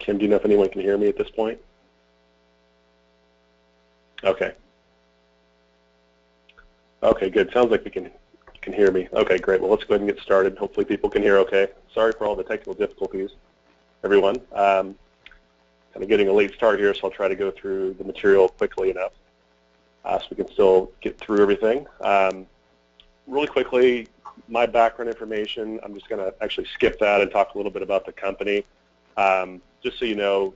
Tim, do you know if anyone can hear me at this point? Okay. Okay, good. Sounds like we can hear me. Okay, great. Well, let's go ahead and get started. Hopefully people can hear okay. Sorry for all the technical difficulties, everyone. Kind of getting a late start here, so I'll try to go through the material quickly enough so we can still get through everything. Really quickly, my background information, I'm just going to actually skip that and talk a little bit about the company. Just so you know,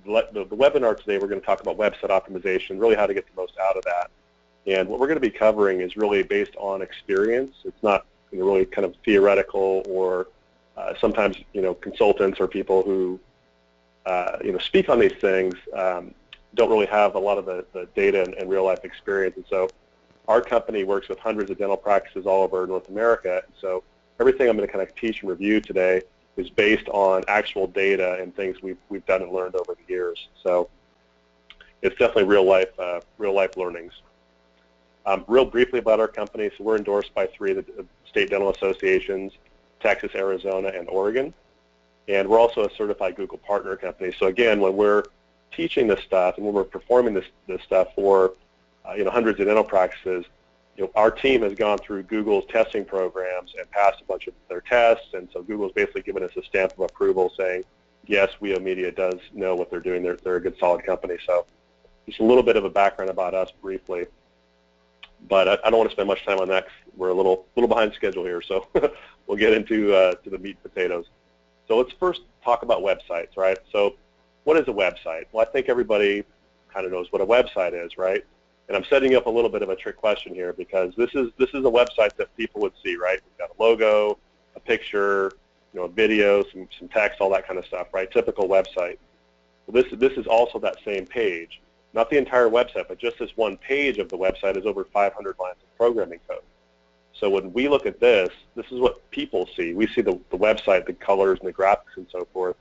the webinar today, we're going to talk about website optimization, really how to get the most out of that. And what we're going to be covering is really based on experience. It's not really kind of theoretical, or sometimes consultants or people who speak on these things don't really have a lot of the data and real life experience. And so our company works with hundreds of dental practices all over North America. So everything I'm going to kind of teach and review today is based on actual data and things we've done and learned over the years. So it's definitely real life learnings. Real briefly about our company, so we're endorsed by 3 of the state dental associations, Texas, Arizona, and Oregon. And we're also a certified Google partner company. So again, when we're teaching this stuff and when we're performing this stuff for hundreds of dental practices, our team has gone through Google's testing programs and passed a bunch of their tests. And so Google's basically given us a stamp of approval saying, yes, WEO Media does know what they're doing. They're a good, solid company. So just a little bit of a background about us briefly. But I don't want to spend much time on that. We're a little behind schedule here, so we'll get into to the meat and potatoes. So let's first talk about websites, right? So what is a website? Well, I think everybody kind of knows what a website is, right? And I'm setting up a little bit of a trick question here because this is a website that people would see, right? We've got a logo, a picture, a video, some text, all that kind of stuff, right? Typical website. Well, this is also that same page. Not the entire website, but just this one page of the website is over 500 lines of programming code. So when we look at this is what people see. We see the website, the colors and the graphics and so forth,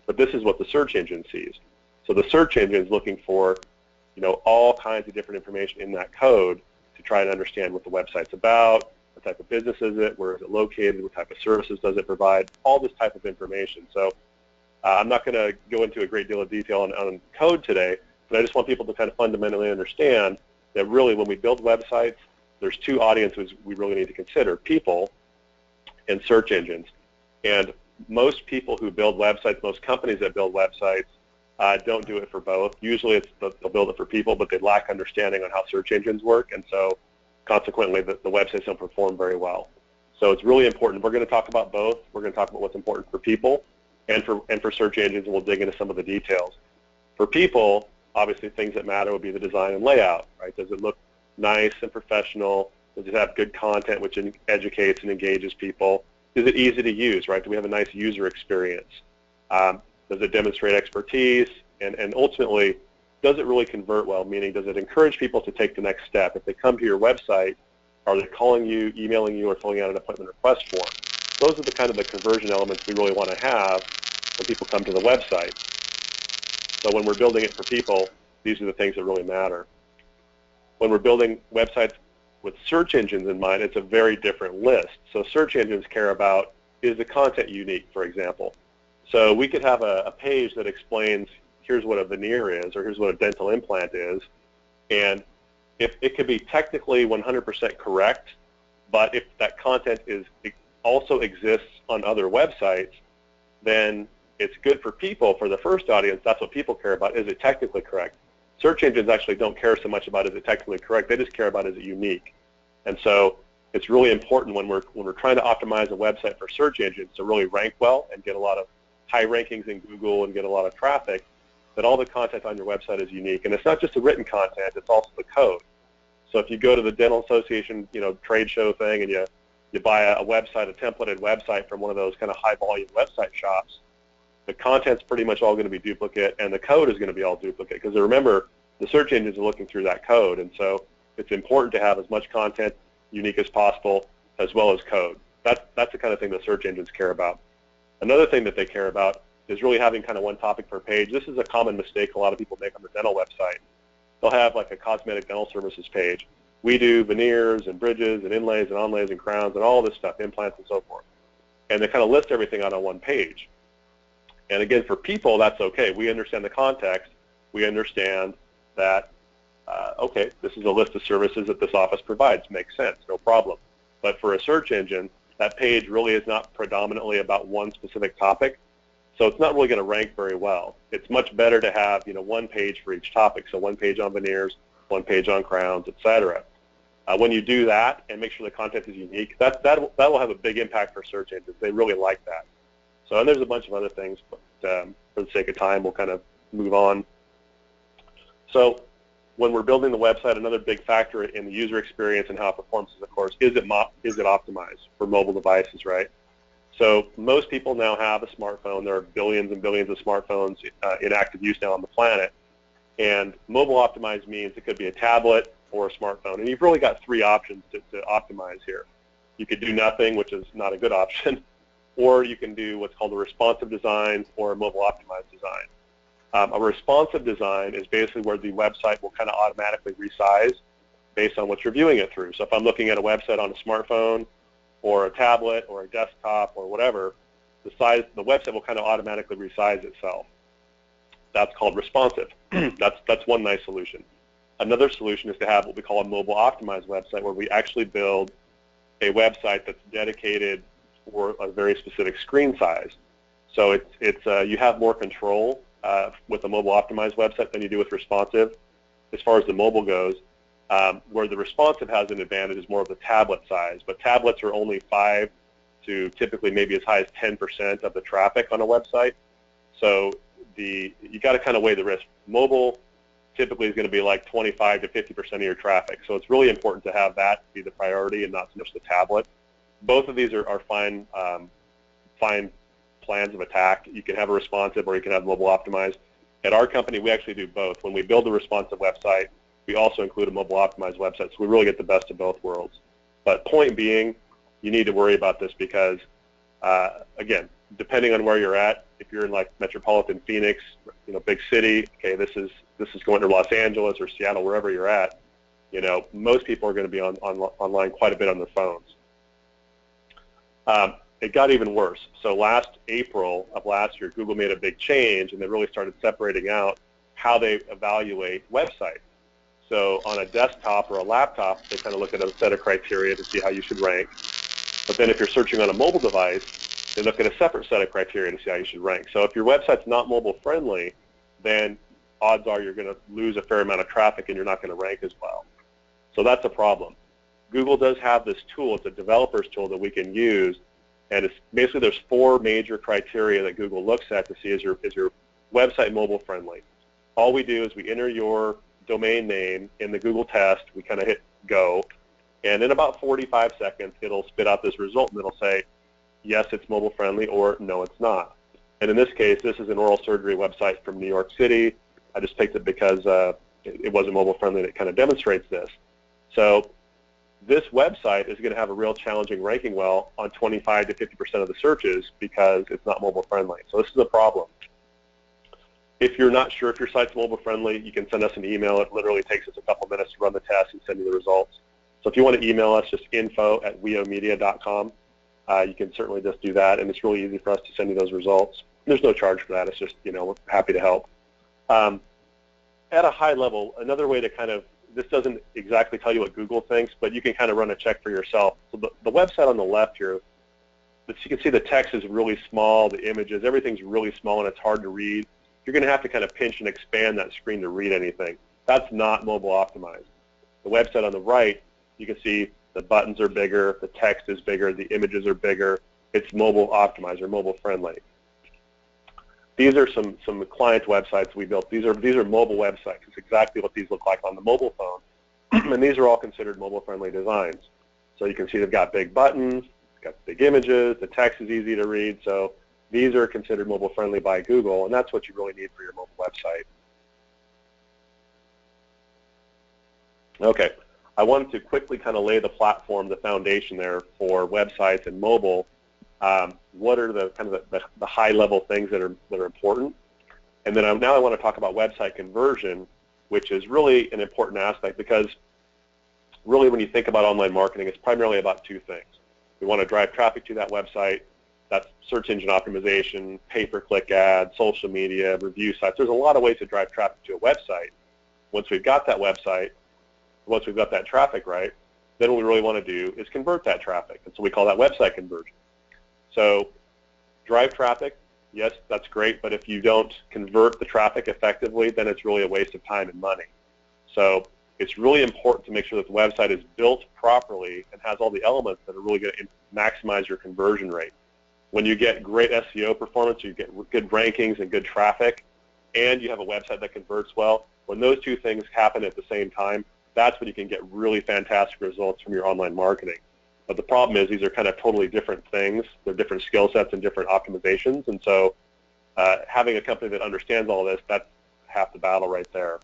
but this is what the search engine sees. So the search engine is looking for, all kinds of different information in that code to try and understand what the website's about, what type of business is it, where is it located, what type of services does it provide, all this type of information. So I'm not going to go into a great deal of detail on code today, but I just want people to kind of fundamentally understand that really when we build websites, there's 2 audiences we really need to consider, people and search engines. And most people who build websites, most companies that build websites, don't do it for both. Usually they'll build it for people, but they lack understanding on how search engines work, and so consequently the websites don't perform very well. So it's really important. We're going to talk about both. We're going to talk about what's important for people and for search engines, and we'll dig into some of the details. For people, obviously things that matter would be the design and layout, right? Does it look nice and professional? Does it have good content which educates and engages people? Is it easy to use, right? Do we have a nice user experience? Does it demonstrate expertise? And ultimately, does it really convert well? Meaning, does it encourage people to take the next step? If they come to your website, are they calling you, emailing you, or filling out an appointment request form? Those are the kind of the conversion elements we really want to have when people come to the website. So when we're building it for people, these are the things that really matter. When we're building websites with search engines in mind, it's a very different list. So search engines care about, is the content unique, for example? So we could have a page that explains, here's what a veneer is, or here's what a dental implant is, and if it could be technically 100% correct, but if that content also exists on other websites, then it's good for people. For the first audience, that's what people care about. Is it technically correct? Search engines actually don't care so much about is it technically correct. They just care about is it unique. And so it's really important when we're trying to optimize a website for search engines to really rank well and get a lot of high rankings in Google and get a lot of traffic, that all the content on your website is unique. And it's not just the written content, it's also the code. So if you go to the Dental Association, trade show thing, and you buy a website, a templated website from one of those kind of high volume website shops, the content's pretty much all going to be duplicate, and the code is going to be all duplicate. Because remember, the search engines are looking through that code, and so it's important to have as much content unique as possible, as well as code. That's the kind of thing that search engines care about. Another thing that they care about is really having kind of one topic per page. This is a common mistake a lot of people make on the dental website. They'll have like a cosmetic dental services page. We do veneers and bridges and inlays and onlays and crowns and all this stuff, implants and so forth. And they kind of list everything out on one page. And again, for people, that's okay. We understand the context. We understand that, okay, this is a list of services that this office provides. Makes sense, no problem. But for a search engine, that page really is not predominantly about one specific topic, so it's not really going to rank very well. It's much better to have, one page for each topic, so one page on veneers, one page on crowns, etc. When you do that and make sure the content is unique, that will have a big impact for search engines. They really like that. So, and there's a bunch of other things, but for the sake of time, we'll kind of move on. So when we're building the website, another big factor in the user experience and how it performs is, of course, is it optimized for mobile devices, right? So most people now have a smartphone. There are billions and billions of smartphones in active use now on the planet. And mobile optimized means it could be a tablet or a smartphone. And you've really got three options to optimize here. You could do nothing, which is not a good option, or you can do what's called a responsive design or a mobile optimized design. A responsive design is basically where the website will kind of automatically resize based on what you're viewing it through. So if I'm looking at a website on a smartphone or a tablet or a desktop or whatever, the website will kind of automatically resize itself. That's called responsive. That's one nice solution. Another solution is to have what we call a mobile optimized website, where we actually build a website that's dedicated for a very specific screen size. So you have more control with a mobile optimized website than you do with responsive as far as the mobile goes. Where the responsive has an advantage is more of the tablet size, but tablets are only 5 to typically maybe as high as 10% of the traffic on a website. So you got to kind of weigh the risk. Mobile typically is going to be like 25 to 50% of your traffic, so it's really important to have that be the priority and not so much the tablet. Both of these are fine plans of attack. You can have a responsive or you can have mobile optimized. At our company, we actually do both. When we build a responsive website, we also include a mobile optimized website, so we really get the best of both worlds. But point being, you need to worry about this because, again, depending on where you're at, if you're in like metropolitan Phoenix, big city, okay, this is going to Los Angeles or Seattle, wherever you're at, most people are going to be online quite a bit on their phones. It got even worse. So last April of last year, Google made a big change, and they really started separating out how they evaluate websites. So on a desktop or a laptop, they kind of look at a set of criteria to see how you should rank. But then if you're searching on a mobile device, they look at a separate set of criteria to see how you should rank. So if your website's not mobile friendly, then odds are you're going to lose a fair amount of traffic and you're not going to rank as well. So that's a problem. Google does have this tool. It's a developer's tool that we can use, and it's basically there's 4 major criteria that Google looks at to see is your website mobile friendly. All we do is we enter your domain name in the Google test. We kind of hit go, and in about 45 seconds, it'll spit out this result, and it'll say, yes, it's mobile friendly, or no, it's not. And in this case, this is an oral surgery website from New York City. I just picked it because it wasn't mobile friendly, and it kind of demonstrates this. So this website is going to have a real challenging ranking well on 25 to 50% of the searches because it's not mobile friendly. So this is a problem. If you're not sure if your site's mobile friendly, you can send us an email. It literally takes us a couple minutes to run the test and send you the results. So if you want to email us, just info@weomedia.com. You can certainly just do that, and it's really easy for us to send you those results. There's no charge for that. It's just, we're happy to help. At a high level, another way to kind of, this doesn't exactly tell you what Google thinks, but you can kind of run a check for yourself. So the website on the left here, you can see the text is really small, the images, everything's really small, and it's hard to read. You're going to have to kind of pinch and expand that screen to read anything. That's not mobile optimized. The website on the right, you can see the buttons are bigger, the text is bigger, the images are bigger. It's mobile optimized or mobile friendly. These are some client websites we built. These are mobile websites. It's exactly what these look like on the mobile phone. And these are all considered mobile friendly designs. So you can see they've got big buttons, got big images, the text is easy to read. So these are considered mobile friendly by Google, and that's what you really need for your mobile website. Okay. I wanted to quickly kind of lay the platform, the foundation there for websites and mobile. What are the kind of the high-level things that are important? And then now I want to talk about website conversion, which is really an important aspect because really when you think about online marketing, it's primarily about 2 things. We want to drive traffic to that website, That's search engine optimization, pay-per-click ads, social media, review sites. There's a lot of ways to drive traffic to a website. Once we've got that website, once we've got that traffic right, then what we really want to do is convert that traffic. And so we call that website conversion. So drive traffic, yes, that's great, but if you don't convert the traffic effectively, then it's really a waste of time and money. So it's really important to make sure that the website is built properly and has all the elements that are really going to maximize your conversion rate. When you get great SEO performance, you get good rankings and good traffic, and you have a website that converts well, when those two things happen at the same time, that's when you can get really fantastic results from your online marketing. But the problem is these are kind of totally different things. They're different skill sets and different optimizations, and so having a company that understands all this, that's half the battle right there.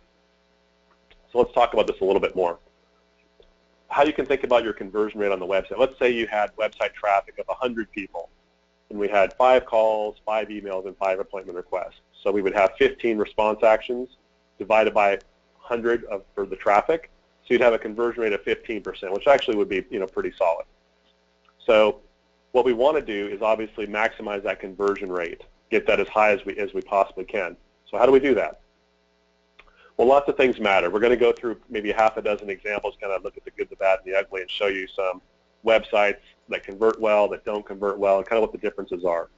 So let's talk about this a little bit more. How you can think about your conversion rate on the website. Let's say you had website traffic of 100 people, and we had 5 calls, 5 emails, and 5 appointment requests. So we would have 15 response actions divided by 100 for the traffic. So you'd have a conversion rate of 15%, which actually would be pretty solid. So what we want to do is obviously maximize that conversion rate, get that as high as we possibly can. So how do we do that? Well, lots of things matter. We're going to go through maybe half a dozen examples, kind of look at the good, the bad, and the ugly, and show you some websites that convert well, that don't convert well, and kind of what the differences are.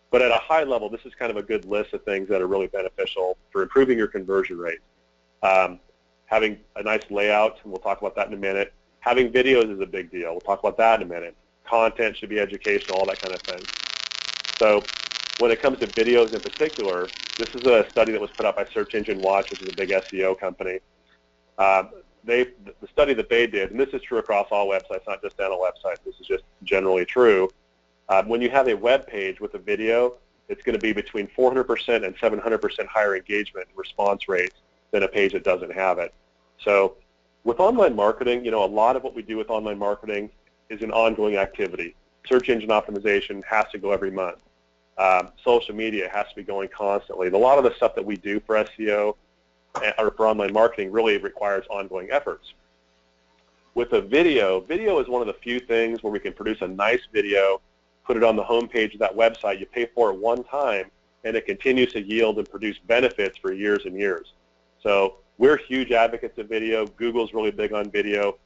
But at a high level, this is kind of a good list of things that are really beneficial for improving your conversion rate. Having a nice layout, and we'll talk about that in a minute. Having videos is a big deal. We'll talk about that in a minute. Content should be educational, all that kind of thing. So when it comes to videos in particular, this is a study that was put out by Search Engine Watch, which is a big SEO company. The study that they did, and this is true across all websites, not just dental websites, this is just generally true. When you have a web page with a video, it's going to be between 400% and 700% higher engagement response rates than a page that doesn't have it. So with online marketing, a lot of what we do with online marketing is an ongoing activity. Search engine optimization has to go every month. Social media has to be going constantly. A lot of the stuff that we do for SEO or for online marketing really requires ongoing efforts. With a video is one of the few things where we can produce a nice video, put it on the home page of that website, you pay for it one time, and it continues to yield and produce benefits for years and years. So we're huge advocates of video. Google's really big on video.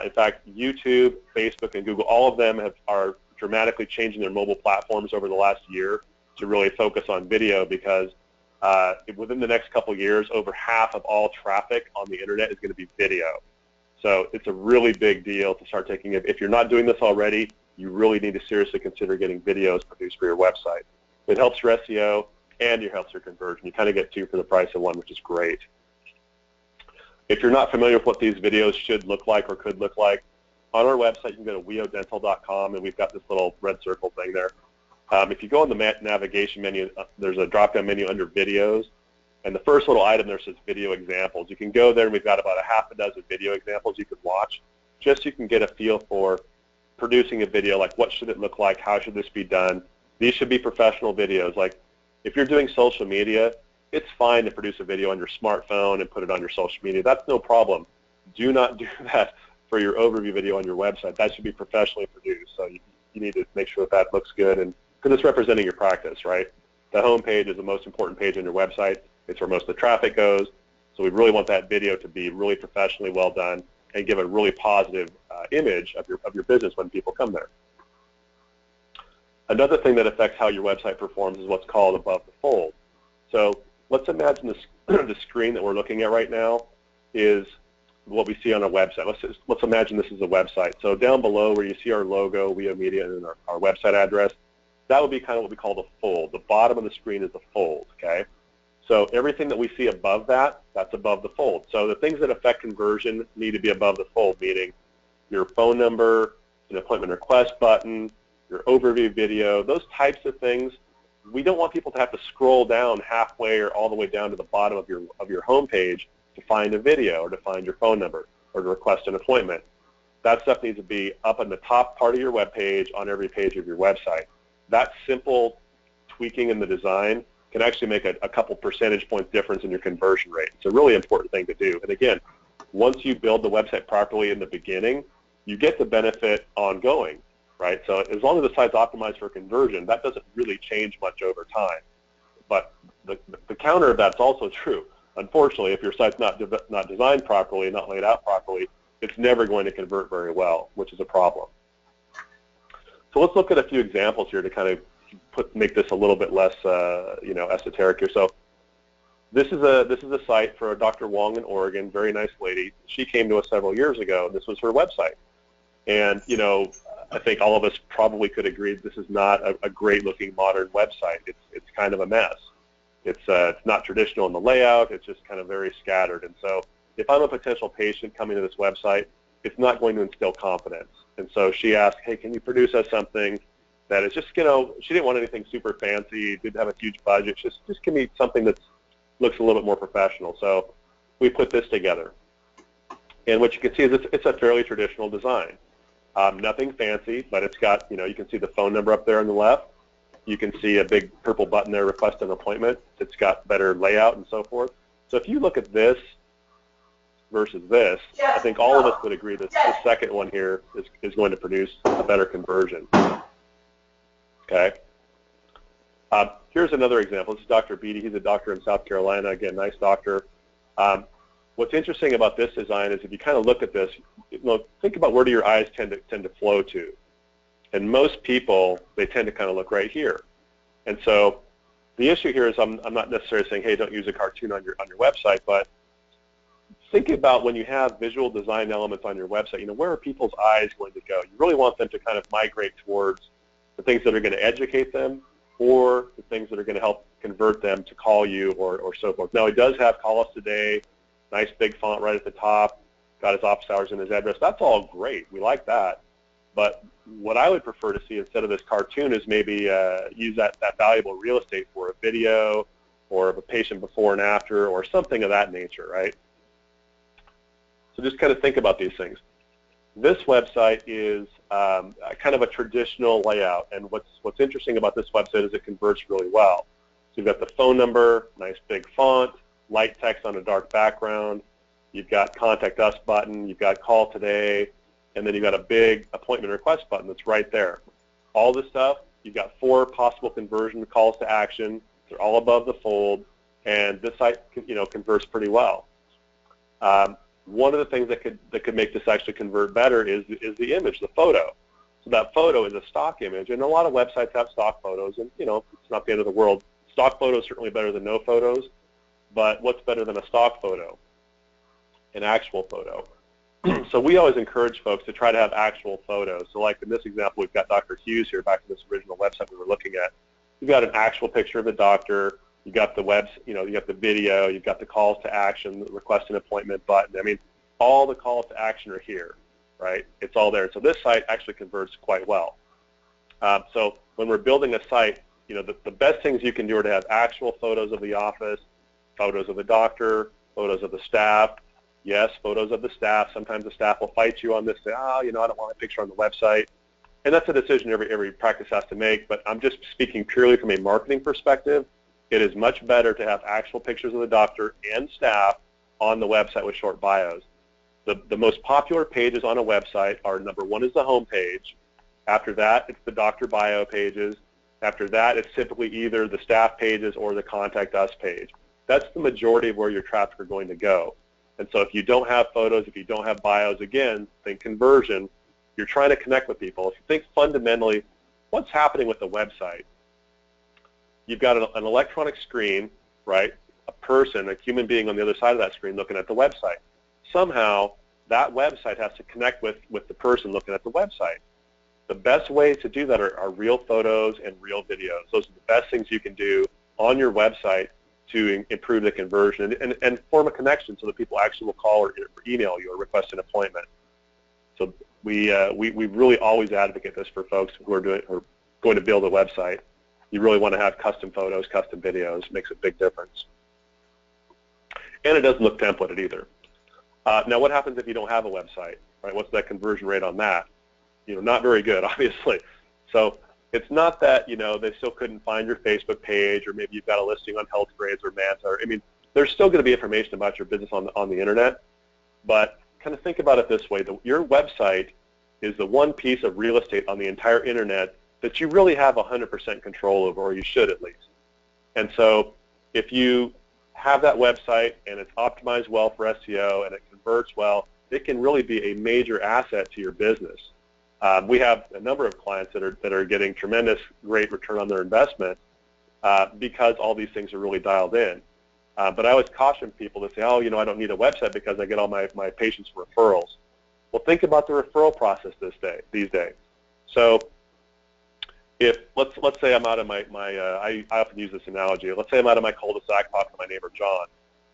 In fact, YouTube, Facebook, and Google, all of them are dramatically changing their mobile platforms over the last year to really focus on video because within the next couple of years, over half of all traffic on the internet is going to be video. So it's a really big deal to start taking it. If you're not doing this already, you really need to seriously consider getting videos produced for your website. It helps your SEO and it helps your conversion. You kind of get 2 for the price of 1, which is great. If you're not familiar with what these videos should look like or could look like, on our website you can go to weodental.com, and we've got this little red circle thing there. If you go in the navigation menu, there's a drop-down menu under videos, and the first little item there says video examples. You can go there, and we've got about a half a dozen video examples you could watch, just so you can get a feel for producing a video, like what should it look like, how should this be done. These should be professional videos. Like if you're doing social media, it's fine to produce a video on your smartphone and put it on your social media. That's no problem. Do not do that for your overview video on your website. That should be professionally produced. So you need to make sure that looks good, and because it's representing your practice, right? The home page is the most important page on your website. It's where most of the traffic goes. So we really want that video to be really professionally well done and give a really positive image of your business when people come there. Another thing that affects how your website performs is what's called above the fold. So let's imagine the screen that we're looking at right now is what we see on our website. Let's imagine this is a website. So down below where you see our logo, WEO Media, and our website address, that would be kind of what we call the fold. The bottom of the screen is the fold, okay? So everything that we see above that, that's above the fold. So the things that affect conversion need to be above the fold, meaning your phone number, an appointment request button, your overview video, those types of things. We don't want people to have to scroll down halfway or all the way down to the bottom of your home page to find a video or to find your phone number or to request an appointment. That stuff needs to be up in the top part of your web page on every page of your website. That simple tweaking in the design can actually make a couple percentage points difference in your conversion rate. It's a really important thing to do. And again, once you build the website properly in the beginning, you get the benefit ongoing. right? So as long as the site's optimized for conversion, that doesn't really change much over time. But the counter of that's also true. Unfortunately, if your site's not designed properly, not laid out properly, it's never going to convert very well, which is a problem. So let's look at a few examples here to kind of make this a little bit less, esoteric here. So this is a site for Dr. Wong in Oregon, very nice lady. She came to us several years ago. This was her website, and I think all of us probably could agree this is not a great-looking modern website. It's kind of a mess. It's not traditional in the layout. It's just kind of very scattered. And so if I'm a potential patient coming to this website, it's not going to instill confidence. And so she asked, hey, can you produce us something that is just, she didn't want anything super fancy, didn't have a huge budget, just give me something that looks a little bit more professional. So we put this together. And what you can see is it's a fairly traditional design. Nothing fancy, but it's got, you can see the phone number up there on the left. You can see a big purple button there, request an appointment. It's got better layout and so forth. So if you look at this versus this, I think all of us would agree that the second one here is going to produce a better conversion. Okay. Here's another example. This is Dr. Beatty. He's a doctor in South Carolina. Again, nice doctor. What's interesting about this design is if you kind of look at this, think about where do your eyes tend to flow to. And most people, they tend to kind of look right here. And so the issue here is I'm not necessarily saying, hey, don't use a cartoon on your website, but think about when you have visual design elements on your website, where are people's eyes going to go? You really want them to kind of migrate towards the things that are going to educate them or the things that are going to help convert them to call you or so forth. Now, he does have call us today, nice big font right at the top, got his office hours and his address. That's all great. We like that. But what I would prefer to see instead of this cartoon is maybe use that valuable real estate for a video or of a patient before and after or something of that nature, right? So just kind of think about these things. This website is kind of a traditional layout, and what's interesting about this website is it converts really well. So you've got the phone number, nice big font, light text on a dark background, you've got contact us button, you've got call today, and then you've got a big appointment request button that's right there. All this stuff, you've got 4 possible conversion calls to action. They're all above the fold, and this site, converts pretty well. One of the things that could make this actually convert better is the image, the photo. So that photo is a stock image, and a lot of websites have stock photos, and it's not the end of the world. Stock photos are certainly better than no photos, but what's better than a stock photo? An actual photo. So we always encourage folks to try to have actual photos. So like in this example, we've got Dr. Hughes here, back to this original website we were looking at. You've got an actual picture of the doctor. You've got the you got the video. You've got the calls to action, the request an appointment button. I mean, all the calls to action are here, right? It's all there. So this site actually converts quite well. So when we're building a site, the best things you can do are to have actual photos of the office, photos of the doctor, photos of the staff. Yes, photos of the staff. Sometimes the staff will fight you on this, say, I don't want a picture on the website. And that's a decision every practice has to make, but I'm just speaking purely from a marketing perspective. It is much better to have actual pictures of the doctor and staff on the website with short bios. The most popular pages on a website are, number 1 is the home page. After that, it's the doctor bio pages. After that, it's typically either the staff pages or the contact us page. That's the majority of where your traffic are going to go. And so if you don't have photos, if you don't have bios, again, think conversion. You're trying to connect with people. If you think fundamentally, what's happening with the website? You've got an electronic screen, right? A person, a human being on the other side of that screen looking at the website. Somehow, that website has to connect with the person looking at the website. The best ways to do that are real photos and real videos. Those are the best things you can do on your website to improve the conversion and form a connection so that people actually will call or email you or request an appointment. So we really always advocate this for folks who are going to build a website. You really want to have custom photos, custom videos. It makes a big difference. And it doesn't look templated either. Now, what happens if you don't have a website? Right? What's that conversion rate on that? Not very good, obviously. So it's not that, they still couldn't find your Facebook page, or maybe you've got a listing on Healthgrades or Manta. I mean, there's still going to be information about your business on the internet, but kind of think about it this way. Your website is the one piece of real estate on the entire internet that you really have 100% control over, or you should at least. And so if you have that website and it's optimized well for SEO and it converts well, it can really be a major asset to your business. We have a number of clients that are getting tremendous, great return on their investment because all these things are really dialed in. But I always caution people to say, oh, I don't need a website because I get all my patients referrals. Well, think about the referral process these days. So if let's say I'm out of my I often use this analogy. Let's say I'm out of my cul-de-sac talking to my neighbor John,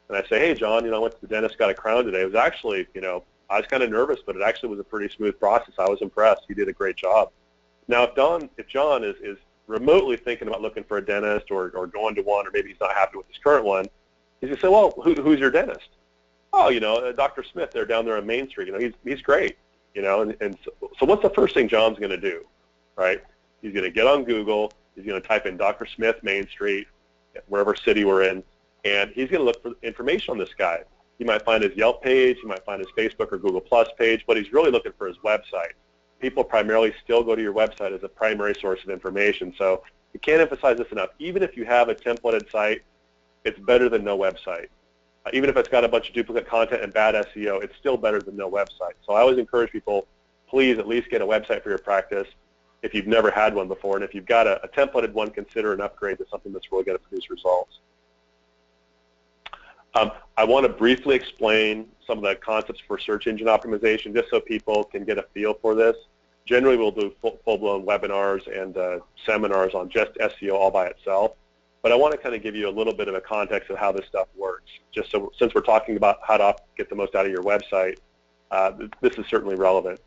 and I say, hey John, I went to the dentist, got a crown today. It was actually, I was kind of nervous, but it actually was a pretty smooth process. I was impressed. You did a great job. Now, if John is remotely thinking about looking for a dentist or going to one, or maybe he's not happy with his current one, he's gonna say, well, who's your dentist? Oh, Dr. Smith. They're down there on Main Street. He's great. And so what's the first thing John's going to do, right? He's going to get on Google. He's going to type in Dr. Smith, Main Street, wherever city we're in, and he's going to look for information on this guy. He might find his Yelp page. He might find his Facebook or Google Plus page, but he's really looking for his website. People primarily still go to your website as a primary source of information. So you can't emphasize this enough. Even if you have a templated site, it's better than no website. Even if it's got a bunch of duplicate content and bad SEO, it's still better than no website. So I always encourage people, please at least get a website for your practice if you've never had one before. And if you've got a templated one, consider an upgrade to something that's really going to produce results. I want to briefly explain some of the concepts for search engine optimization just so people can get a feel for this. Generally, we'll do full-blown webinars and seminars on just SEO all by itself. But I want to kind of give you a little bit of a context of how this stuff works. Just so, since we're talking about how to get the most out of your website, this is certainly relevant.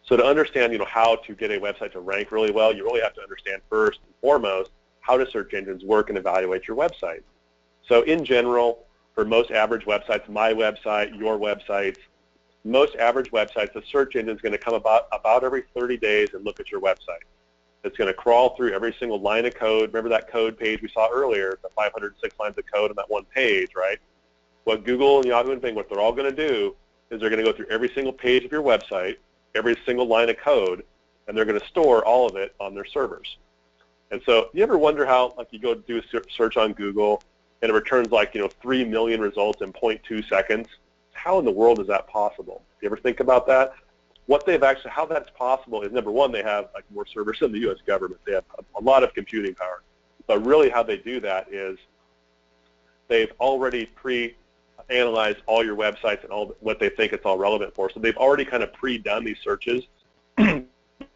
So to understand, how to get a website to rank really well, you really have to understand first and foremost how do search engines work and evaluate your website. So in general, for most average websites, my website, your websites, most average websites, the search engine is going to come about every 30 days and look at your website. It's going to crawl through every single line of code. Remember that code page we saw earlier, the 506 lines of code on that one page, right? What Google and Yahoo and Bing, what they're all going to do is they're going to go through every single page of your website, every single line of code, and they're going to store all of it on their servers. And so you ever wonder how, you go do a search on Google and it returns 3 million results in 0.2 seconds? How in the world is that possible? You ever think about that? How that's possible is, number one, they have more servers than the U.S. government. They have a lot of computing power. But really how they do that is they've already pre-analyzed all your websites and all what they think it's all relevant for. So they've already kind of pre-done these searches,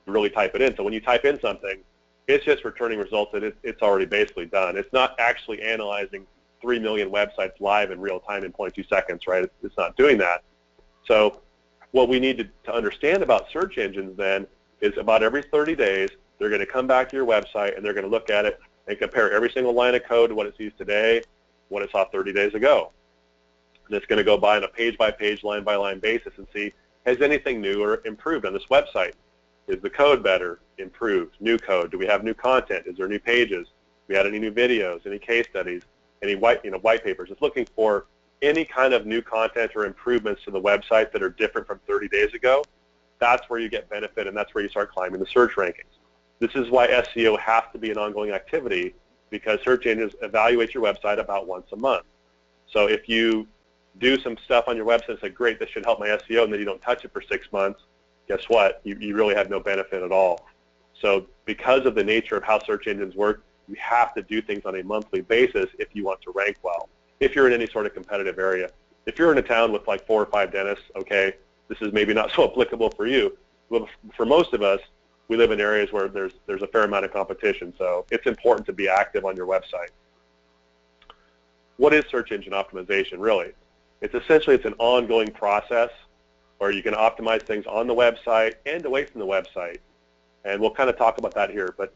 really type it in. So when you type in something, it's just returning results that it's already basically done. It's not actually analyzing 3 million websites live in real time in 0.2 seconds, right? It's not doing that. So what we need to understand about search engines then is about every 30 days, they're going to come back to your website and they're going to look at it and compare every single line of code to what it sees today, what it saw 30 days ago. And it's going to go by on a page-by-page, line-by-line basis and see, has anything new or improved on this website? Is the code better, improved, new code? Do we have new content? Is there new pages? Do we had any new videos, any case studies, any white papers? It's looking for any kind of new content or improvements to the website that are different from 30 days ago. That's where you get benefit, and that's where you start climbing the search rankings. This is why SEO has to be an ongoing activity, because search engines evaluate your website about once a month. So if you do some stuff on your website and say, great, this should help my SEO, and then you don't touch it for 6 months, guess what? You really have no benefit at all. So because of the nature of how search engines work, you have to do things on a monthly basis if you want to rank well, if you're in any sort of competitive area. If you're in a town with 4 or 5 dentists, okay, this is maybe not so applicable for you. But for most of us, we live in areas where there's a fair amount of competition, so it's important to be active on your website. What is search engine optimization, really? It's an ongoing process where you can optimize things on the website and away from the website. And we'll kind of talk about that here. But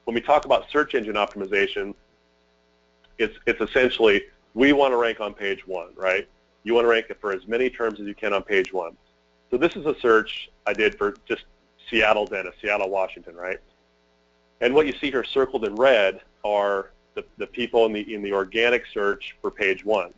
when we talk about search engine optimization, it's essentially, we want to rank on page 1, right? You want to rank it for as many terms as you can on page 1. So this is a search I did for just Seattle dentist, Seattle, Washington, right? And what you see here circled in red are the people in the organic search for page 1.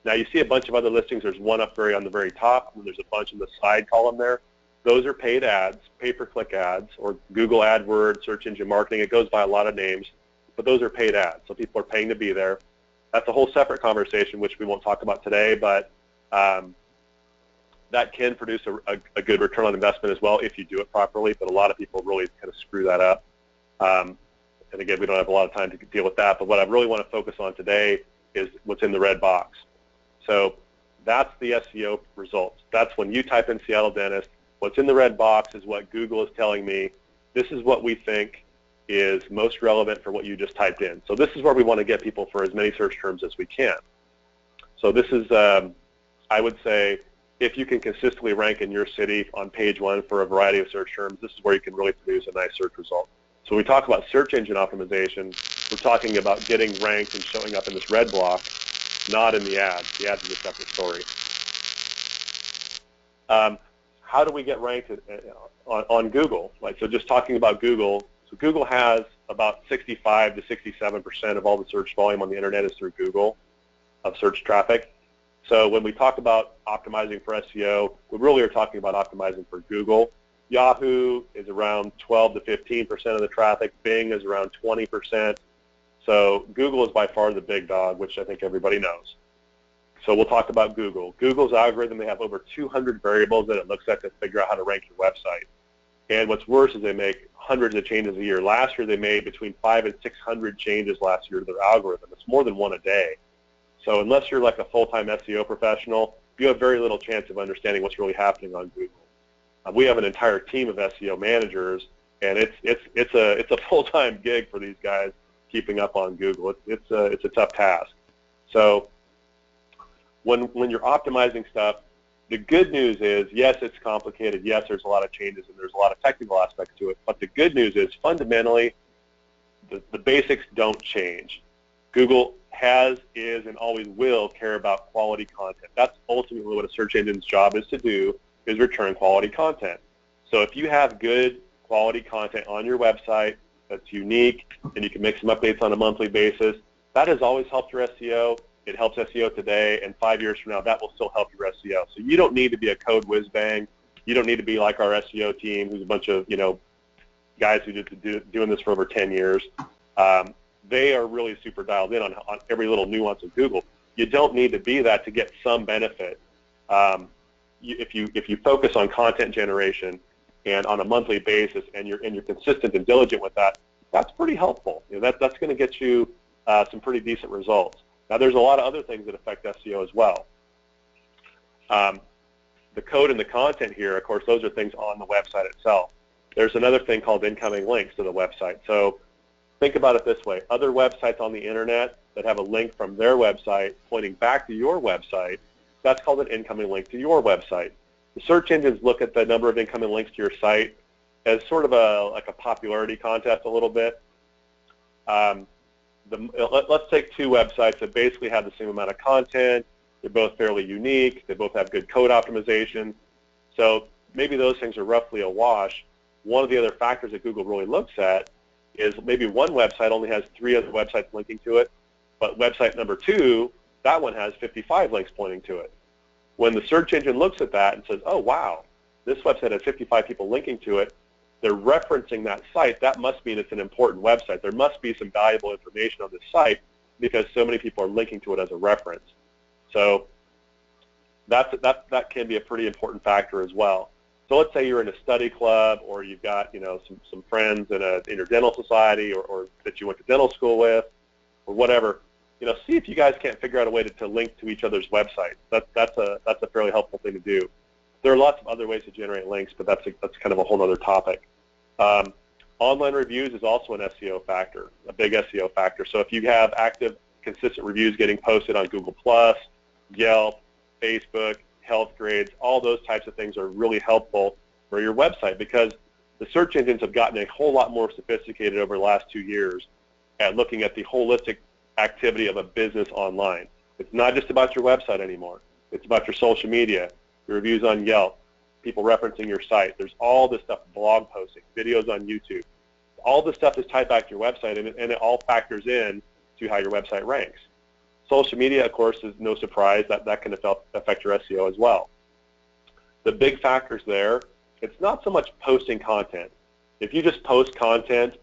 Now you see a bunch of other listings. There's one up on the very top, and there's a bunch in the side column there. Those are paid ads, pay-per-click ads, or Google AdWords, search engine marketing. It goes by a lot of names, but those are paid ads. So people are paying to be there. That's a whole separate conversation, which we won't talk about today, but that can produce a good return on investment as well if you do it properly, but a lot of people really kind of screw that up. And again, we don't have a lot of time to deal with that, but what I really want to focus on today is what's in the red box. So that's the SEO results. That's when you type in Seattle dentist, what's in the red box is what Google is telling me. This is what we think is most relevant for what you just typed in. So this is where we want to get people for as many search terms as we can. So this is, I would say, if you can consistently rank in your city on page 1 for a variety of search terms, this is where you can really produce a nice search result. So when we talk about search engine optimization, we're talking about getting ranked and showing up in this red block, not in the ads. The ads is a separate story. How do we get ranked on Google? Like, so just talking about Google, so Google has about 65 to 67% of all the search volume on the internet is through Google of search traffic. So when we talk about optimizing for SEO, we really are talking about optimizing for Google. Yahoo is around 12 to 15% of the traffic. Bing is around 20%. So Google is by far the big dog, which I think everybody knows. So we'll talk about Google. Google's algorithm, they have over 200 variables that it looks at to figure out how to rank your website. And what's worse is they make hundreds of changes a year. Last year they made between 500 and 600 changes last year to their algorithm. It's more than one a day. So unless you're like a full-time SEO professional, you have very little chance of understanding what's really happening on Google. We have an entire team of SEO managers, and it's a full-time gig for these guys keeping up on Google. It's a tough task. So when you're optimizing stuff, the good news is, yes, it's complicated. Yes, there's a lot of changes and there's a lot of technical aspects to it. But the good news is, fundamentally, the basics don't change. Google has, is, and always will care about quality content. That's ultimately what a search engine's job is to do, is return quality content. So if you have good quality content on your website that's unique and you can make some updates on a monthly basis, that has always helped your SEO. It helps SEO today, and 5 years from now, that will still help your SEO. So you don't need to be a code whiz bang. You don't need to be like our SEO team, who's a bunch of guys who doing this for over 10 years. They are really super dialed in on every little nuance of Google. You don't need to be that to get some benefit. If you focus on content generation and on a monthly basis, and you're consistent and diligent with that, that's pretty helpful. That's going to get you some pretty decent results. Now, there's a lot of other things that affect SEO as well. The code and the content here, of course, those are things on the website itself. There's another thing called incoming links to the website. So think about it this way. Other websites on the internet that have a link from their website pointing back to your website, that's called an incoming link to your website. The search engines look at the number of incoming links to your site as sort of like a popularity contest a little bit. Let's take two websites that basically have the same amount of content. They're both fairly unique. They both have good code optimization. So maybe those things are roughly a wash. One of the other factors that Google really looks at is maybe one website only has 3 other websites linking to it, but website number 2, that one has 55 links pointing to it. When the search engine looks at that and says, oh, wow, this website has 55 people linking to it, they're referencing that site, that must mean it's an important website. There must be some valuable information on this site because so many people are linking to it as a reference. So that can be a pretty important factor as well. So let's say you're in a study club, or you've got some friends in your dental society, or that you went to dental school with, or whatever. See if you guys can't figure out a way to link to each other's websites. That's a fairly helpful thing to do. There are lots of other ways to generate links, but that's kind of a whole other topic. Online reviews is also an SEO factor, a big SEO factor. So if you have active, consistent reviews getting posted on Google+, Yelp, Facebook, health grades, all those types of things are really helpful for your website, because the search engines have gotten a whole lot more sophisticated over the last 2 years at looking at the holistic activity of a business online. It's not just about your website anymore. It's about your social media, your reviews on Yelp, people referencing your site. There's all this stuff, blog posting, videos on YouTube. All this stuff is tied back to your website, and it all factors in to how your website ranks. Social media, of course, is no surprise that can affect your SEO as well. The big factors there it's not so much posting content. If you just post content,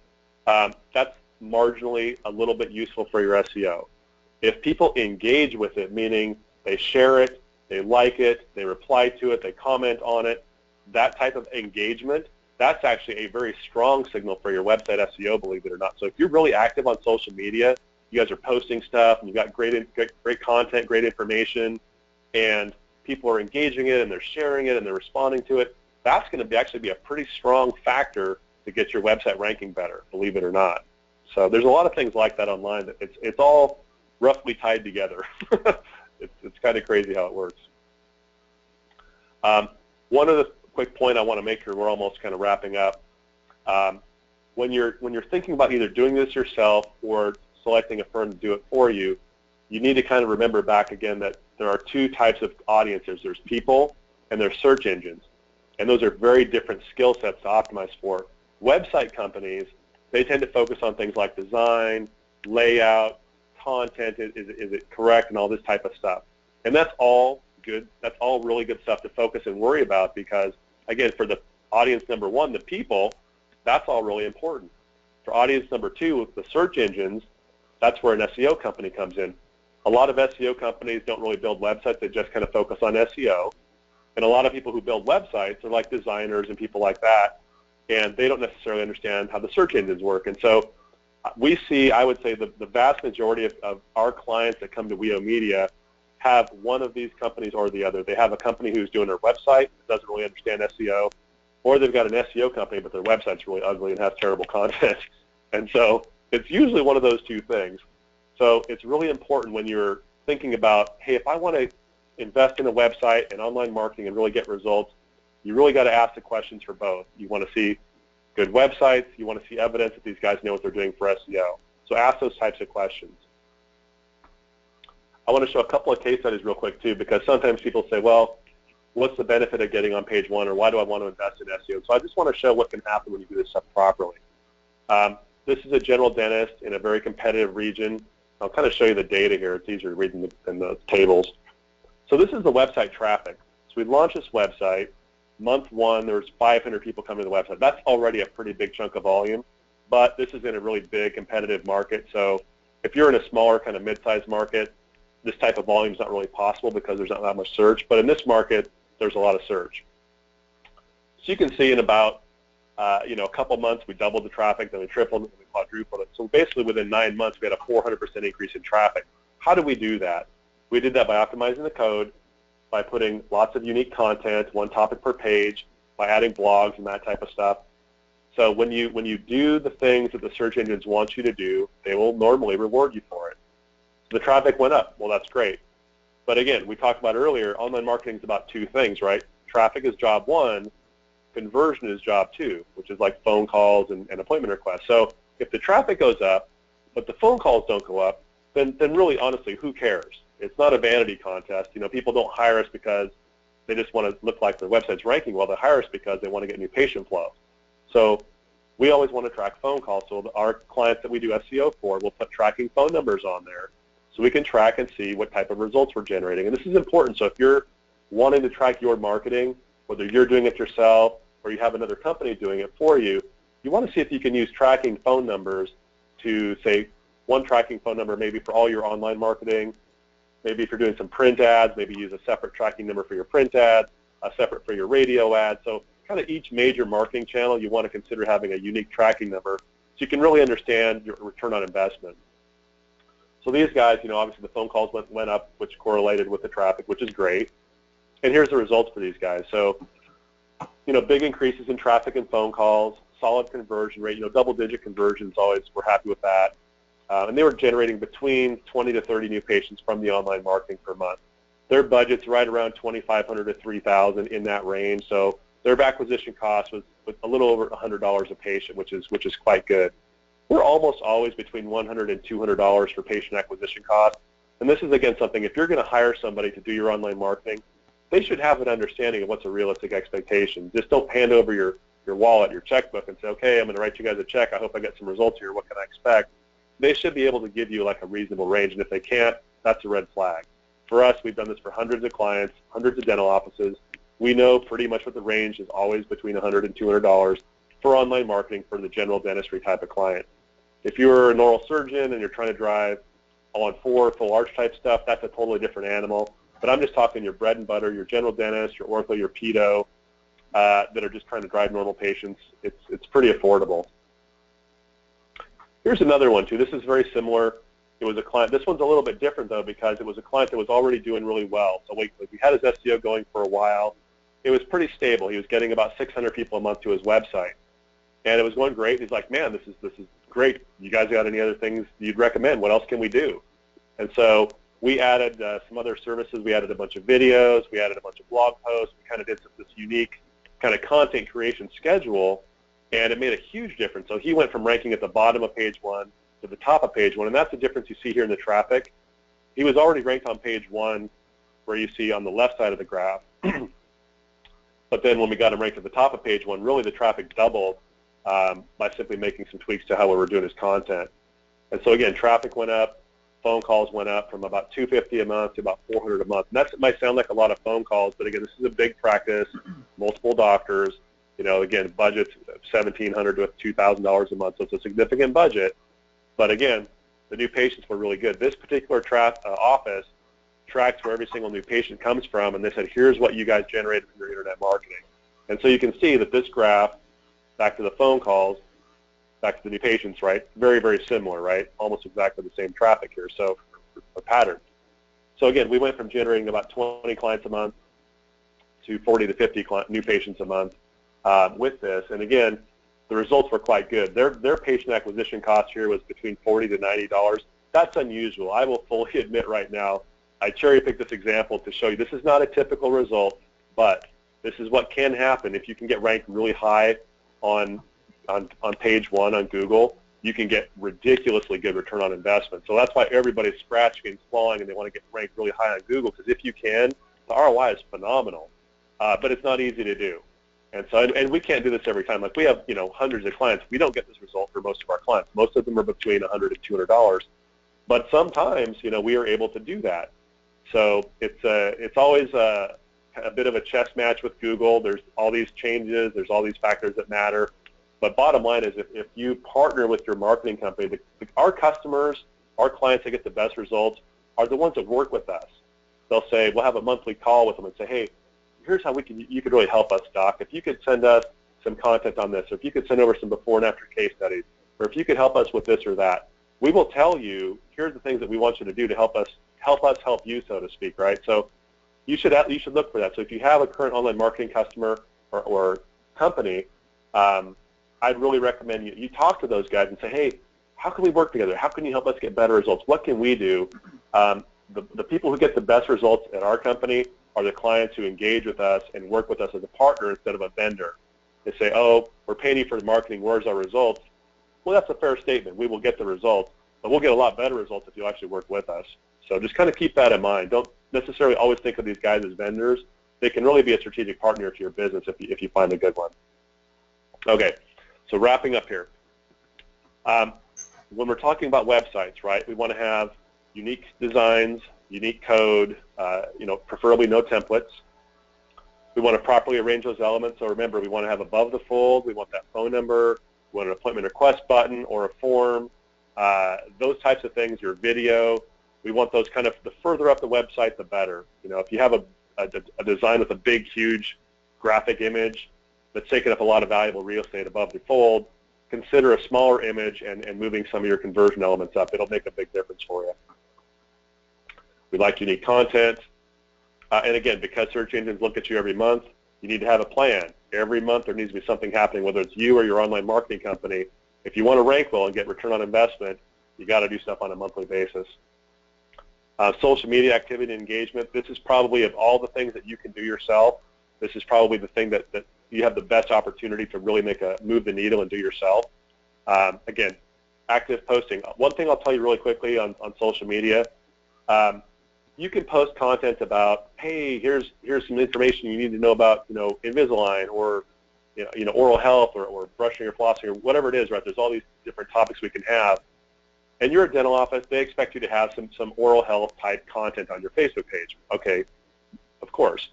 that's marginally a little bit useful for your SEO. If people engage with it, meaning they share it, they like it, they reply to it, they comment on it, that type of engagement, that's actually a very strong signal for your website SEO, believe it or not. So if you're really active on social media, you guys are posting stuff, and you've got great content, great information, and people are engaging it, and they're sharing it, and they're responding to it, that's going to actually be a pretty strong factor to get your website ranking better, believe it or not. So there's a lot of things like that online. That it's all roughly tied together. It's kind of crazy how it works. One other quick point I want to make here, we're almost kind of wrapping up. When you're thinking about either doing this yourself or selecting a firm to do it for you, you need to kind of remember back again that there are two types of audiences. There's people and there's search engines. And those are very different skill sets to optimize for. Website companies, they tend to focus on things like design, layout, content, is it correct, and all this type of stuff. And that's all good. That's all really good stuff to focus and worry about because, again, for the audience number one, the people, that's all really important. For audience number two, with the search engines, that's where an SEO company comes in. A lot of SEO companies don't really build websites. They just kind of focus on SEO. And a lot of people who build websites are like designers and people like that, and they don't necessarily understand how the search engines work. And so we see, I would say, the vast majority of our clients that come to WEO Media have one of these companies or the other. They have a company who's doing their website that doesn't really understand SEO, or they've got an SEO company, but their website's really ugly and has terrible content. And so it's usually one of those two things. So it's really important when you're thinking about, hey, if I want to invest in a website and online marketing and really get results, you really got to ask the questions for both. You want to see good websites. You want to see evidence that these guys know what they're doing for SEO. So ask those types of questions. I want to show a couple of case studies real quick too, because sometimes people say, well, what's the benefit of getting on page one, or why do I want to invest in SEO? So I just want to show what can happen when you do this stuff properly. This is a general dentist in a very competitive region. I'll kind of show you the data here. It's easier to read than the tables. So this is the website traffic. So we launched this website. Month one, there was 500 people coming to the website. That's already a pretty big chunk of volume, but this is in a really big competitive market. So if you're in a smaller kind of mid-sized market, this type of volume is not really possible because there's not that much search. But in this market, there's a lot of search. So you can see in about a couple months, we doubled the traffic, then we tripled it, then we quadrupled it. So basically within 9 months, we had a 400% increase in traffic. How did we do that? We did that by optimizing the code, by putting lots of unique content, one topic per page, by adding blogs and that type of stuff. So when you do the things that the search engines want you to do, they will normally reward you for it. So the traffic went up. Well, that's great. But again, we talked about earlier, online marketing is about two things, right? Traffic is job one, conversion is job two, which is like phone calls and appointment requests. So if the traffic goes up, but the phone calls don't go up, then really, honestly, who cares? It's not a vanity contest. People don't hire us because they just want to look like their website's ranking well. They hire us because they want to get new patient flow. So we always want to track phone calls. So our clients that we do SEO for will put tracking phone numbers on there so we can track and see what type of results we're generating. And this is important. So if you're wanting to track your marketing, whether you're doing it yourself or you have another company doing it for you, you want to see if you can use tracking phone numbers to, say, one tracking phone number maybe for all your online marketing. Maybe if you're doing some print ads, maybe use a separate tracking number for your print ads, a separate for your radio ads. So kind of each major marketing channel, you want to consider having a unique tracking number so you can really understand your return on investment. So these guys, obviously the phone calls went up, which correlated with the traffic, which is great. And here's the results for these guys. So, big increases in traffic and phone calls, solid conversion rate, double-digit conversions always, we're happy with that. And they were generating between 20 to 30 new patients from the online marketing per month. Their budget's right around $2,500 to $3,000 in that range. So their acquisition cost was a little over $100 a patient, which is quite good. We're almost always between $100 and $200 for patient acquisition cost. And this is, again, something, if you're going to hire somebody to do your online marketing, they should have an understanding of what's a realistic expectation. Just don't hand over your wallet, your checkbook, and say, okay, I'm going to write you guys a check. I hope I get some results here. What can I expect? They should be able to give you like a reasonable range, and if they can't, that's a red flag. For us, we've done this for hundreds of clients, hundreds of dental offices. we know pretty much what the range is, always between $100 and $200 for online marketing for the general dentistry type of client. If you're an oral surgeon and you're trying to drive all-on-4, full arch type stuff, that's a totally different animal. But I'm just talking your bread and butter, your general dentist, your ortho, your pedo, that are just trying to drive normal patients. It's pretty affordable. Here's another one too. This is very similar. It was a client. This one's a little bit different though, because it was a client that was already doing really well. So we had his SEO going for a while. It was pretty stable. He was getting about 600 people a month to his website, and it was going great. He's like, man, this is great. You guys got any other things you'd recommend? What else can we do? And so we added some other services. We added a bunch of videos. We added a bunch of blog posts. We kind of did this unique kind of content creation schedule, and it made a huge difference. So he went from ranking at the bottom of page 1 to the top of page 1, and that's the difference you see here in the traffic. He was already ranked on page 1, where you see on the left side of the graph. But then when we got him ranked at the top of page 1, really the traffic doubled by simply making some tweaks to how we were doing his content. And so again, traffic went up, phone calls went up from about 250 a month to about 400 a month. And that might sound like a lot of phone calls, but again, this is a big practice, multiple doctors, again, budgets $1,700 to $2,000 a month, so it's a significant budget. But again, the new patients were really good. This particular office tracks where every single new patient comes from, and they said, here's what you guys generated from your internet marketing. And so you can see that this graph, back to the phone calls, back to the new patients, right, very, very similar, right, almost exactly the same traffic here, so a pattern. So again, we went from generating about 20 clients a month to 40 to 50 new patients a month with this, and again, the results were quite good. Their patient acquisition cost here was between $40 to $90. That's unusual. I will fully admit right now, I cherry-picked this example to show you this is not a typical result, but this is what can happen if you can get ranked really high on page 1 on Google. You can get ridiculously good return on investment. So that's why everybody's scratching and clawing, and they want to get ranked really high on Google, because if you can, the ROI is phenomenal. But it's not easy to do. And so, and we can't do this every time. Like we have, hundreds of clients. We don't get this result for most of our clients. Most of them are between $100 and $200. But sometimes, we are able to do that. So it's always a bit of a chess match with Google. There's all these changes. There's all these factors that matter. But bottom line is, if you partner with your marketing company, our customers, our clients that get the best results are the ones that work with us. They'll say, we'll have a monthly call with them and say, hey, here's how you could really help us, Doc. If you could send us some content on this, or if you could send over some before and after case studies, or if you could help us with this or that, we will tell you, here's the things that we want you to do to help us help you, so to speak, right? So you should look for that. So if you have a current online marketing customer or company, I'd really recommend you talk to those guys and say, hey, how can we work together? How can you help us get better results? What can we do? The people who get the best results at our company are the clients who engage with us and work with us as a partner instead of a vendor. They say, oh, we're paying you for the marketing, where's our results? Well, that's a fair statement. We will get the results, but we'll get a lot better results if you actually work with us. So just kind of keep that in mind. Don't necessarily always think of these guys as vendors. They can really be a strategic partner to your business if you find a good one. Okay, so wrapping up here. When we're talking about websites, right, we want to have unique designs, unique code, preferably no templates. We want to properly arrange those elements. So remember, we want to have above the fold, we want that phone number, we want an appointment request button or a form, those types of things, your video. We want those kind of, the further up the website, the better. If you have a design with a big, huge graphic image that's taking up a lot of valuable real estate above the fold, consider a smaller image and moving some of your conversion elements up. It'll make a big difference for you. We like unique content. And again, because search engines look at you every month, you need to have a plan. Every month there needs to be something happening, whether it's you or your online marketing company. If you want to rank well and get return on investment, you got to do stuff on a monthly basis. Social media activity and engagement. This is probably, of all the things that you can do yourself, this is probably the thing that you have the best opportunity to really move the needle and do yourself. Again, active posting. One thing I'll tell you really quickly on social media, you can post content about, hey, here's some information you need to know about, Invisalign or oral health or brushing or flossing or whatever it is, right? There's all these different topics we can have. And you're a dental office, they expect you to have some oral health type content on your Facebook page. Okay, of course.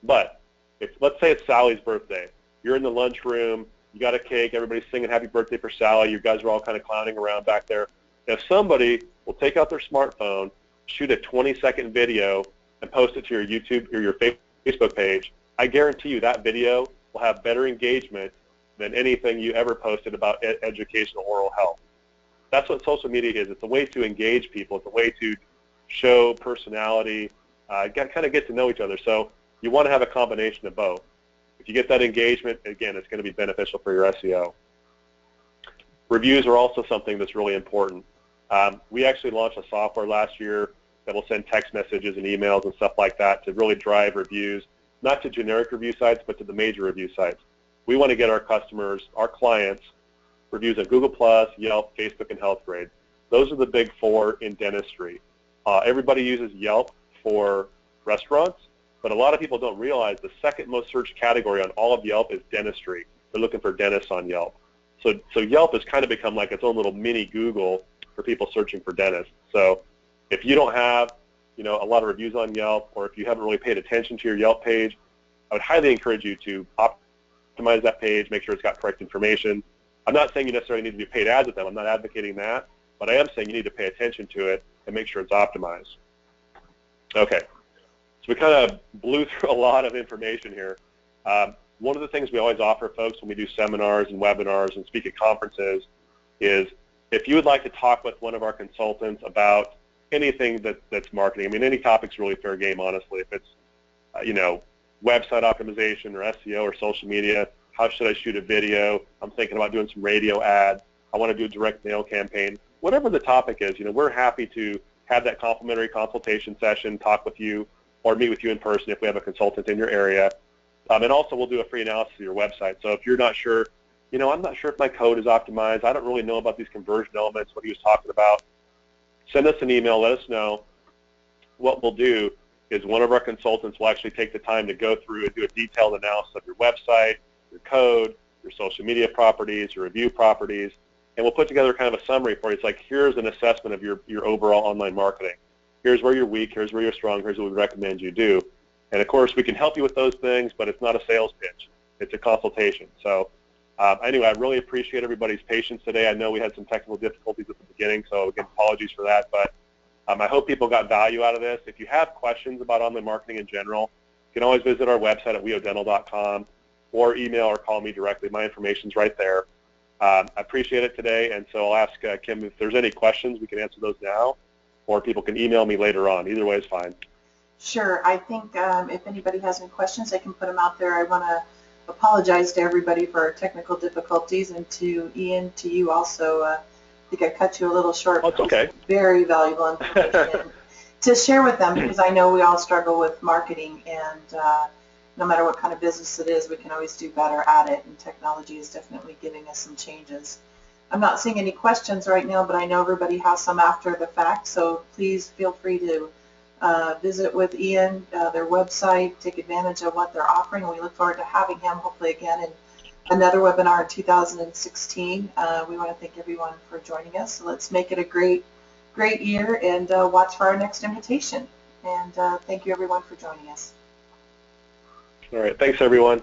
But let's say it's Sally's birthday. You're in the lunchroom, you got a cake, everybody's singing happy birthday for Sally, you guys are all kind of clowning around back there. If somebody will take out their smartphone, shoot a 20-second video, and post it to your YouTube or your Facebook page, I guarantee you that video will have better engagement than anything you ever posted about educational oral health. That's what social media is. It's a way to engage people. It's a way to show personality, kind of get to know each other. So you want to have a combination of both. If you get that engagement, again, it's going to be beneficial for your SEO. Reviews are also something that's really important. We actually launched a software last year that will send text messages and emails and stuff like that to really drive reviews, not to generic review sites, but to the major review sites. We want to get our customers, our clients, reviews at Google+, Yelp, Facebook, and HealthGrade. Those are the big four in dentistry. Everybody uses Yelp for restaurants, but a lot of people don't realize the second most searched category on all of Yelp is dentistry. They're looking for dentists on Yelp. So Yelp has kind of become like its own little mini Google for people searching for dentists. So if you don't have, a lot of reviews on Yelp, or if you haven't really paid attention to your Yelp page, I would highly encourage you to optimize that page, make sure it's got correct information. I'm not saying you necessarily need to do paid ads with them. I'm not advocating that, but I am saying you need to pay attention to it and make sure it's optimized. Okay, so we kind of blew through a lot of information here. One of the things we always offer folks when we do seminars and webinars and speak at conferences is if you would like to talk with one of our consultants about anything that's marketing, I mean, any topic's really fair game, honestly. If it's, website optimization or SEO or social media, how should I shoot a video? I'm thinking about doing some radio ads. I want to do a direct mail campaign. Whatever the topic is, we're happy to have that complimentary consultation session, talk with you, or meet with you in person if we have a consultant in your area. And also we'll do a free analysis of your website. So if you're not sure, I'm not sure if my code is optimized. I don't really know about these conversion elements, what he was talking about. Send us an email. Let us know. What we'll do is one of our consultants will actually take the time to go through and do a detailed analysis of your website, your code, your social media properties, your review properties, and we'll put together kind of a summary for you. It's like, here's an assessment of your overall online marketing. Here's where you're weak, here's where you're strong, here's what we recommend you do. And of course, we can help you with those things, but it's not a sales pitch. It's a consultation. So anyway, I really appreciate everybody's patience today. I know we had some technical difficulties at the beginning, so again, apologies for that. But I hope people got value out of this. If you have questions about online marketing in general, you can always visit our website at weodental.com or email or call me directly. My information's right there. I appreciate it today, and so I'll ask Kim if there's any questions. We can answer those now, or people can email me later on. Either way is fine. Sure. I think if anybody has any questions, they can put them out there. I want to apologize to everybody for our technical difficulties, and to Ian, to you also. I think I cut you a little short. Oh, it's okay. Very valuable information to share with them, because I know we all struggle with marketing, and no matter what kind of business it is, we can always do better at it, and technology is definitely giving us some changes. I'm not seeing any questions right now, but I know everybody has some after the fact, so please feel free to visit with Ian, their website, take advantage of what they're offering, and we look forward to having him hopefully again in another webinar in 2016. We want to thank everyone for joining us. So let's make it a great year, and watch for our next invitation. And thank you everyone for joining us. All right, thanks everyone.